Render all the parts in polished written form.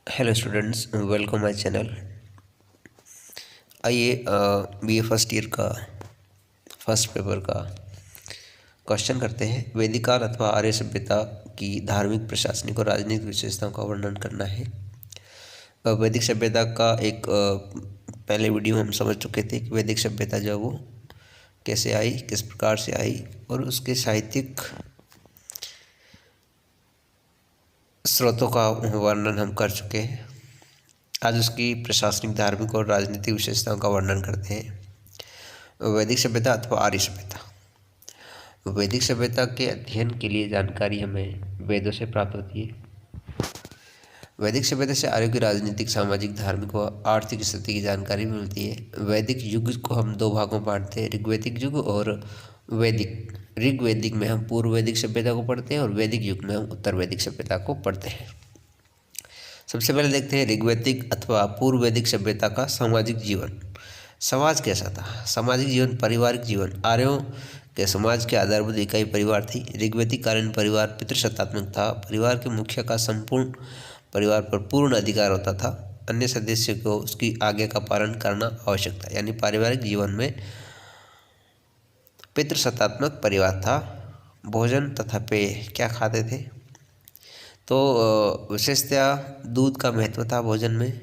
Hello students, welcome my channel. आइए BA first year का first paper का question करते हैं। वैदिक काल अथवा आर्य सभ्यता की धार्मिक, प्रशासनिक और राजनीतिक विशेषताओं का वर्णन करना है। वैदिक सभ्यता का एक पहले वीडियो हम समझ चुके थे कि वैदिक सभ्यता जो है वो कैसे आई, किस प्रकार से आई और उसके साहित्यिक स्रोतों का वर्णन हम कर चुके हैं। आज उसकी प्रशासनिक, धार्मिक और राजनीतिक विशेषताओं का वर्णन करते हैं। वैदिक सभ्यता अथवा आर्य सभ्यता। वैदिक सभ्यता के अध्ययन के लिए जानकारी हमें वेदों से प्राप्त होती है। वैदिक सभ्यता से आर्यों की राजनीतिक, सामाजिक, धार्मिक व आर्थिक स्थिति की जानकारी भी मिलती है। वैदिक युग को हम दो भागों में बांटते हैं, ऋग्वैदिक युग और वैदिक। ऋग्वैदिक में हम पूर्व वैदिक सभ्यता को पढ़ते हैं और वैदिक युग में हम उत्तर वैदिक सभ्यता को पढ़ते हैं। सबसे पहले देखते हैं ऋग्वैदिक अथवा पूर्व वैदिक सभ्यता का सामाजिक जीवन। समाज कैसा था? सामाजिक जीवन, पारिवारिक जीवन। आर्यों के समाज की आधारभूत इकाई परिवार थी। ऋग्वैदिक कालीन परिवार पितृसत्तात्मक था। परिवार के मुखिया का संपूर्ण परिवार पर पूर्ण अधिकार होता था। अन्य सदस्यों को उसकी आज्ञा का पालन करना आवश्यक था। यानी पारिवारिक जीवन में पितृसत्तात्मक परिवार था। भोजन तथा पेय क्या खाते थे? तो विशेषतया दूध का महत्व था भोजन में,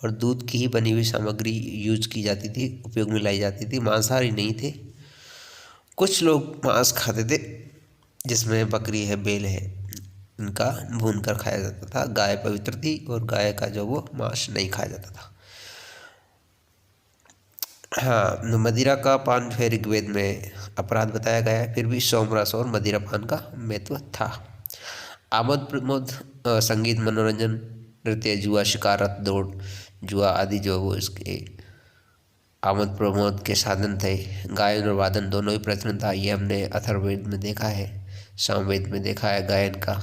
और दूध की ही बनी हुई सामग्री यूज की जाती थी, उपयोग में लाई जाती थी। मांसाहारी नहीं थे। कुछ लोग मांस खाते थे, जिसमें बकरी है, बैल है, इनका भून कर खाया जाता था। गाय पवित्र थी और गाय का जो वो मांस नहीं खाया जाता था। हाँ, मदिरा का पान जो है ऋग्वेद में अपराध बताया गया है, फिर भी सोमरस और मदिरा पान का महत्व था। आमोद प्रमोद, संगीत, मनोरंजन, नृत्य, जुआ, शिकार, रथ दौड़, जुआ आदि जो वो इसके आमोद प्रमोद के साधन थे। गायन और वादन दोनों ही प्रचलन था। ये हमने अथर्ववेद में देखा है, सामवेद में देखा है। गायन का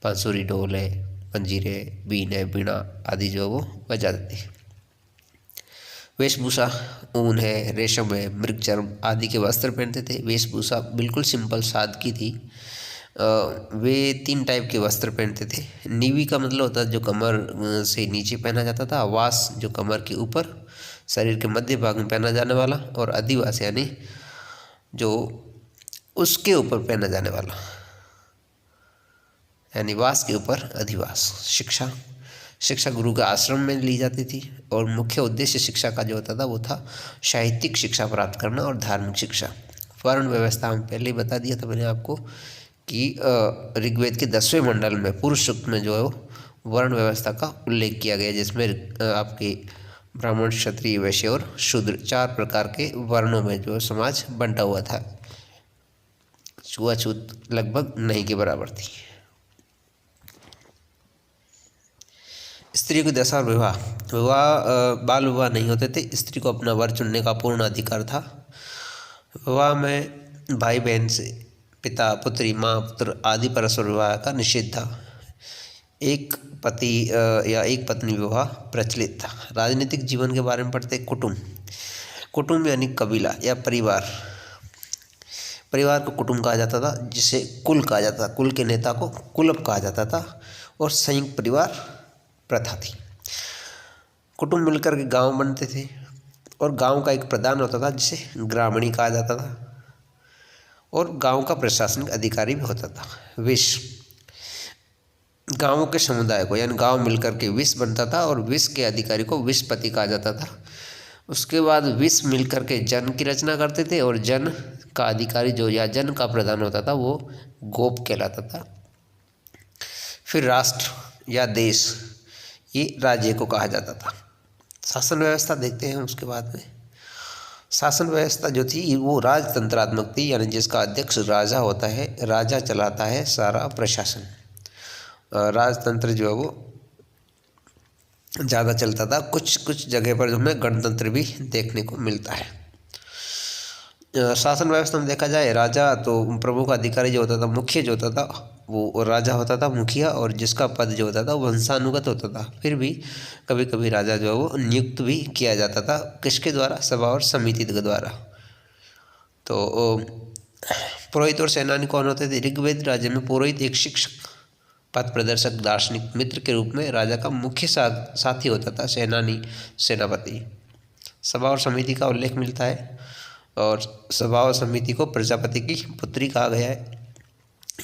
बांसुरी, ढोल है, मंजीरे, बीन है, बीणा आदि जो वो बजाते थे। वेशभूषा, ऊन है, रेशम है, मृगचर्म आदि के वस्त्र पहनते थे। वेशभूषा बिल्कुल सिंपल, सादगी थी। वे 3 टाइप के वस्त्र पहनते थे। नीवी का मतलब होता है जो कमर से नीचे पहना जाता था। वास जो कमर के ऊपर, शरीर के मध्य भाग में पहना जाने वाला। और अधिवास यानी जो उसके ऊपर पहना जाने वाला, यानी वास के ऊपर अधिवास। शिक्षा, शिक्षा गुरु के आश्रम में ली जाती थी और मुख्य उद्देश्य शिक्षा का जो होता था वो था साहित्यिक शिक्षा प्राप्त करना और धार्मिक शिक्षा। वर्ण व्यवस्था हम पहले ही बता दिया था मैंने आपको कि ऋग्वेद के 10वें मंडल में पुरुष सूक्त में जो है वर्ण व्यवस्था का उल्लेख किया गया, जिसमें आपके ब्राह्मण, क्षत्रिय, वैश्य और शूद्र 4 प्रकार के वर्णों में जो समाज बंटा हुआ था। छुआछूत लगभग नहीं के बराबर थी। स्त्री की दशा और विवाह। बाल विवाह नहीं होते थे। स्त्री को अपना वर चुनने का पूर्ण अधिकार था। विवाह में भाई बहन से, पिता पुत्री, माँ पुत्र आदि परस्पर विवाह का निषेध था। एक पति या एक पत्नी विवाह प्रचलित था। राजनीतिक जीवन के बारे में पढ़ते। कुटुंब, कुटुंब यानी कबीला या परिवार। परिवार को कुटुंब कहा जाता था, जिसे कुल कहा जाता था। कुल के नेता को कुलप कहा जाता था। और संयुक्त परिवार प्रथा थी। कुटुंब मिलकर के गांव बनते थे और गांव का एक प्रधान होता था, जिसे ग्रामीणी कहा जाता था। और गांव का प्रशासनिक अधिकारी भी होता था। विश, गांवों के समुदाय को, यानी गांव मिलकर के विश बनता था और विश के अधिकारी को विशपति कहा जाता था। उसके बाद विश मिलकर के जन की रचना करते थे और जन का अधिकारी जो या जन का प्रधान होता था वो गोप कहलाता था। फिर राष्ट्र या देश, ये राज्य को कहा जाता था। शासन व्यवस्था देखते हैं उसके बाद में। शासन व्यवस्था जो थी वो राजतंत्रात्मक थी, यानी जिसका अध्यक्ष राजा होता है, राजा चलाता है सारा प्रशासन। राजतंत्र जो है वो ज़्यादा चलता था। कुछ कुछ जगह पर जो हमें गणतंत्र भी देखने को मिलता है। शासन व्यवस्था में देखा जाए, राजा तो प्रमुख अधिकारी जो होता था, मुख्य जो होता था वो राजा होता था, मुखिया, और जिसका पद जो होता था वंशानुगत होता था। फिर भी कभी कभी राजा जो है वो नियुक्त भी किया जाता था। किसके द्वारा? सभा और समिति के द्वारा। तो पुरोहित और सेनानी कौन होते थे? ऋग्वेद राज्य में पुरोहित एक शिक्षक पथ प्रदर्शक, दार्शनिक, मित्र के रूप में राजा का मुख्य साथी होता था, सेनानी, सेनापति। सभा और समिति का उल्लेख मिलता है और सभा और समिति को प्रजापति की पुत्री कहा गया है।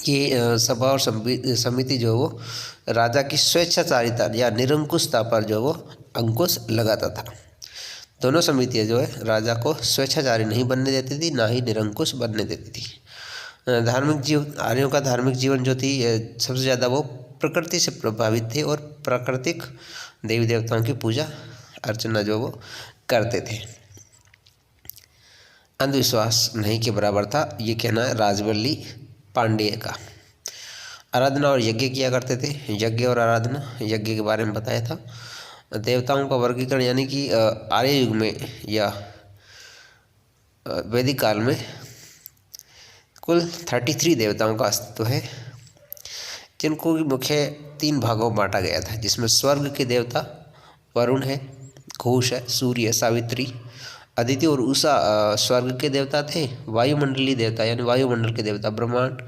ये सभा और समिति जो वो राजा की स्वेच्छाचारिता या निरंकुशता पर जो वो अंकुश लगाता था। दोनों समितियाँ जो है राजा को स्वेच्छाचारी नहीं बनने देती थी, ना ही निरंकुश बनने देती थी। धार्मिक जीवन, आर्यों का धार्मिक जीवन जो थी सबसे ज़्यादा वो प्रकृति से प्रभावित थे और प्राकृतिक देवी देवताओं की पूजा अर्चना जो वो करते थे। अंधविश्वास नहीं के बराबर था, ये कहना है राजवल्ली पांडेय का। आराधना और यज्ञ किया करते थे। यज्ञ और आराधना, यज्ञ के बारे में बताया था। देवताओं का वर्गीकरण, यानी कि आर्य युग में या वैदिक काल में कुल 33 देवताओं का अस्तित्व है, जिनको मुख्य 3 भागों में बांटा गया था, जिसमें स्वर्ग के देवता वरुण है, घोष है, सूर्य, सावित्री, अदिति और उषा स्वर्ग के देवता थे। वायुमंडलीय देवता यानी वायुमंडल के देवता, ब्रह्मांड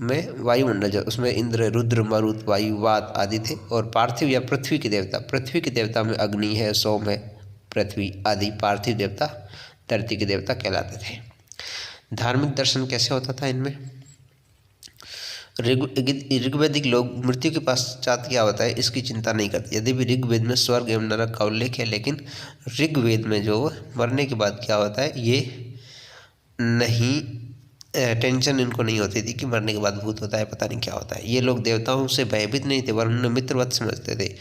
में वायुमंडल जो उसमें इंद्र, रुद्र, मरुत, वायु, वात आदि थे। और पार्थिव या पृथ्वी के देवता, पृथ्वी के देवता में अग्नि है, सोम है, पृथ्वी आदि पार्थिव देवता धरती के देवता कहलाते थे। धार्मिक दर्शन कैसे होता था इनमें? ऋग्वेदिक लोग मृत्यु के पश्चात क्या होता है इसकी चिंता नहीं करते। यदि भी ऋग्वेद में स्वर्ग एवं नरक का उल्लेख है, लेकिन ऋग्वेद में जो मरने के बाद क्या होता है ये नहीं, टेंशन इनको नहीं होती थी कि मरने के बाद भूत होता है, पता नहीं क्या होता है। ये लोग देवताओं से भयभीत नहीं थे, वरन उन्हें मित्रवत समझते थे।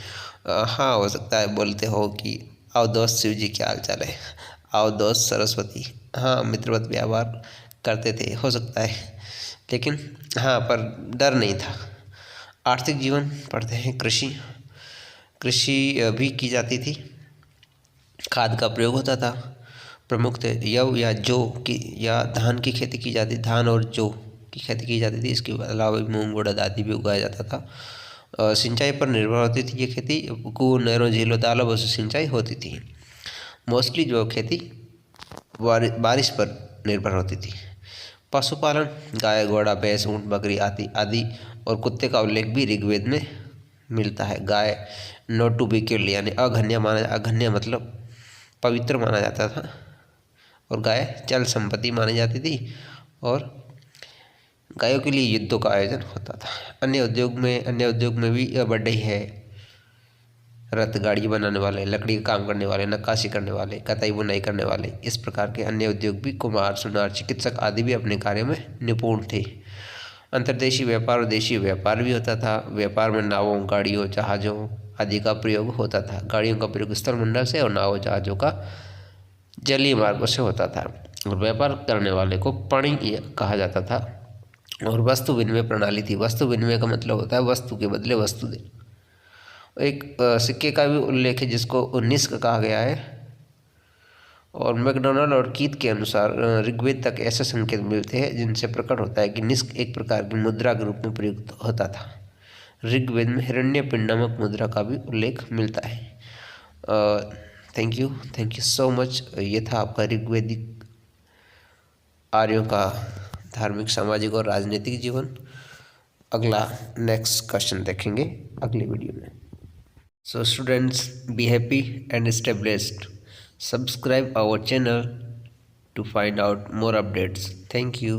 हाँ, हो सकता है बोलते हो कि आओ दोस्त शिव जी क्या हाल चाल है, आओ दोस्त सरस्वती, हाँ मित्रवत व्यवहार करते थे, हो सकता है, लेकिन हाँ पर डर नहीं था। आर्थिक जीवन पढ़ते हैं। कृषि भी की जाती थी, खाद का प्रयोग होता था, प्रमुख थे यव या जौ की या धान की खेती की जाती, धान और जौ की खेती की जाती थी। इसके अलावा मूंग, उड़द आदि भी उगाया जाता था। सिंचाई पर निर्भर होती थी ये खेती, कुओं, नहरों, झीलों, तालाबों से सिंचाई होती थी। मोस्टली जो खेती बारिश पर निर्भर होती थी। पशुपालन, गाय, घोड़ा, भैंस, ऊँट, बकरी आदि और कुत्ते का उल्लेख भी ऋग्वेद में मिलता है। गाय नॉट टू बी किल्ड यानी अघन्य मतलब पवित्र माना जाता था, और गाय चल संपत्ति मानी जाती थी, और गायों के लिए युद्धों का आयोजन होता था। अन्य उद्योग में भी बढ़ई है, रथ, गाड़ी बनाने वाले, लकड़ी का काम करने वाले, नक्काशी करने वाले, कताई बुनाई करने वाले, इस प्रकार के अन्य उद्योग भी, कुम्हार, सुनार, चिकित्सक आदि भी अपने कार्य में निपुण थे। अंतर्देशीय व्यापार और देशीय व्यापार भी होता था। व्यापार में नावों, गाड़ियों, जहाज़ों आदि का प्रयोग होता था। गाड़ियों का प्रयोग स्थल मंडल से और नावों, जहाज़ों का जलीय मार्गों से होता था। और व्यापार करने वाले को पणि कहा जाता था। और वस्तु विनिमय प्रणाली थी। वस्तु विनिमय का मतलब होता है वस्तु के बदले वस्तु दे। एक सिक्के का भी उल्लेख है जिसको निस्क कहा गया है। और मैकडोनाल्ड और कीथ के अनुसार ऋग्वेद तक ऐसे संकेत मिलते हैं जिनसे प्रकट होता है कि निस्क एक प्रकार की मुद्रा के रूप में प्रयुक्त होता था। ऋग्वेद में हिरण्यपिंड नामक मुद्रा का भी उल्लेख मिलता है। Thank you so much. ये था आपका ऋग्वेदिक आर्यों का धार्मिक, सामाजिक और राजनीतिक जीवन। अगला नेक्स्ट क्वेश्चन देखेंगे अगली वीडियो में। So students, be happy and stay blessed. Subscribe our channel to find out more updates. Thank you.